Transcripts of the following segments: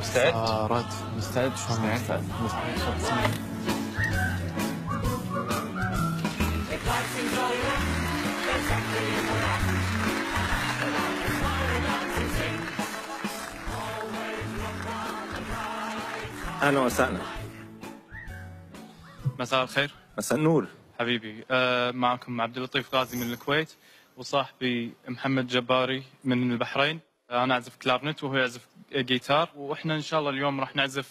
مستعد؟ مستعد شو مستعد؟ اهلا وسهلا. مساء الخير. مساء النور. حبيبي معكم عبد اللطيف غازي من الكويت، وصاحبي محمد جباري من البحرين. انا اعزف كلارنت وهو يعزف جيتار، واحنا ان شاء الله اليوم راح نعزف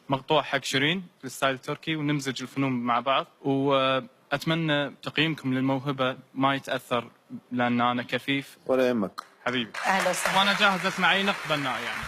مقطوع حق شيرين بالستايل التركي ونمزج الفنون مع بعض. واتمنى تقييمكم للموهبه ما يتاثر لان انا كفيف. ولا يهمك حبيبي. اهلا وسهلا. وانا جاهز اسمع اي نقد بناء يعني.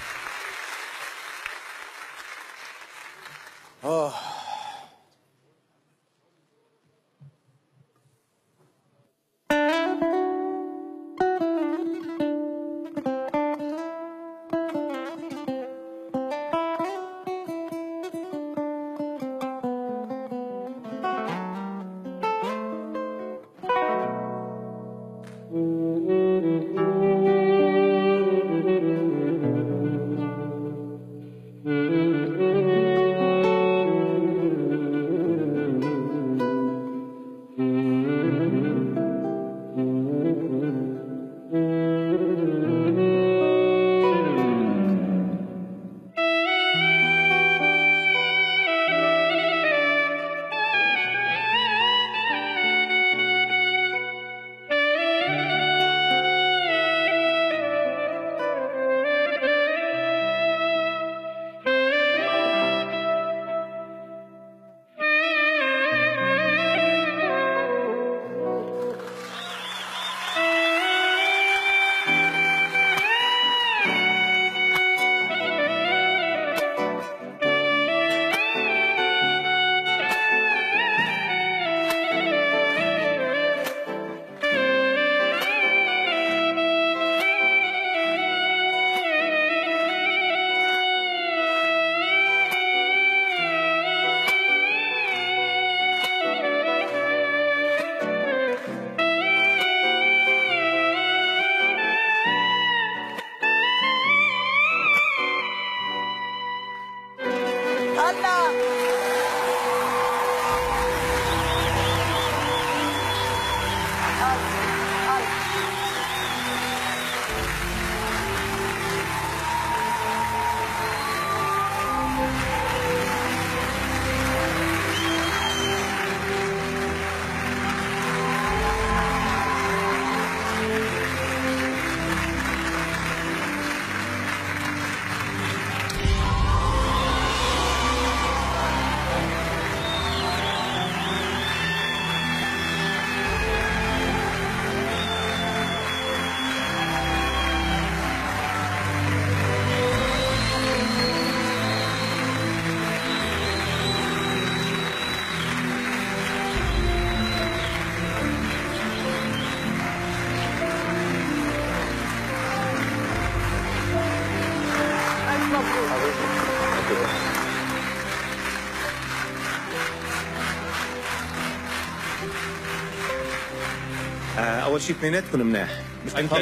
اول شيء اثنيناتكم مناح، مش انت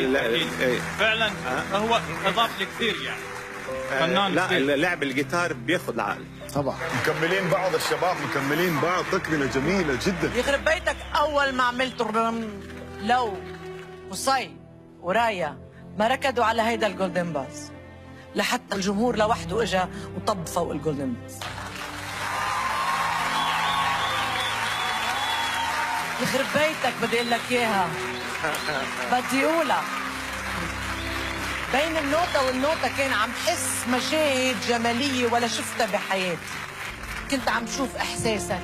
فعلا هو اضاف لي كثير يعني. فنان لا كثير. لعب الجيتار بياخذ العقل طبعا. مكملين بعض الشباب، مكملين بعض، تكمله جميله جدا. يخرب بيتك، اول ما عملت لو قصي ورايا ما ركضوا على هيدا الجولدن باز، لحتى الجمهور لوحده اجى وطب فوق الجولدن باز. يخرب بيتك، بدي اقول لك اياها، بدي اقولها. بين النوتة والنوتة كان عم حس مشاهد جمالية ولا شفتها بحياتي. كنت عم شوف إحساسك،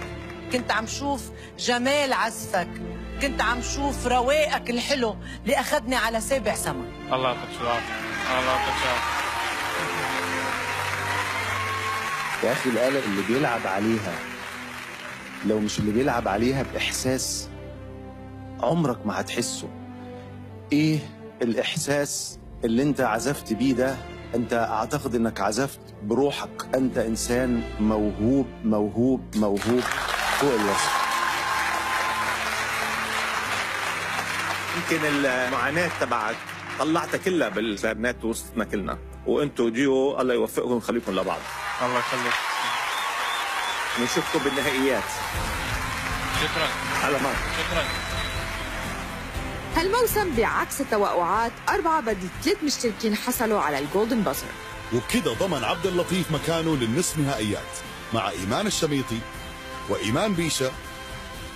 كنت عم شوف جمال عزفك، كنت عم شوف رواقك الحلو اللي أخذني على سابع سما. الله يعطيك العافية. الله يعطيك العافية. يا أخي الآلة اللي بيلعب عليها، لو مش اللي بيلعب عليها بإحساس عمرك ما هتحسه. إيه الإحساس اللي أنت عزفت بيه ده؟ أنت أعتقد أنك عزفت بروحك. أنت إنسان موهوب موهوب موهوب فوق الوصف. يمكن المعاناة تبعك طلعتها كلها بالكلارنت ووصلتنا كلنا. وانتم ديو الله يوفقكم ويخليكم لبعض. الله يخليك. ونشوفكم بالنهائيات. شكرا. على معك. شكرا. هالموسم بعكس التوقعات 4 بدل 3 مشتركين حصلوا على الجولدن بازر، وبكده ضمن عبد اللطيف مكانه للنصف نهائيات مع إيمان الشميطي وإيمان بيشا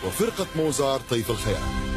وفرقة موزار طيف الخيال.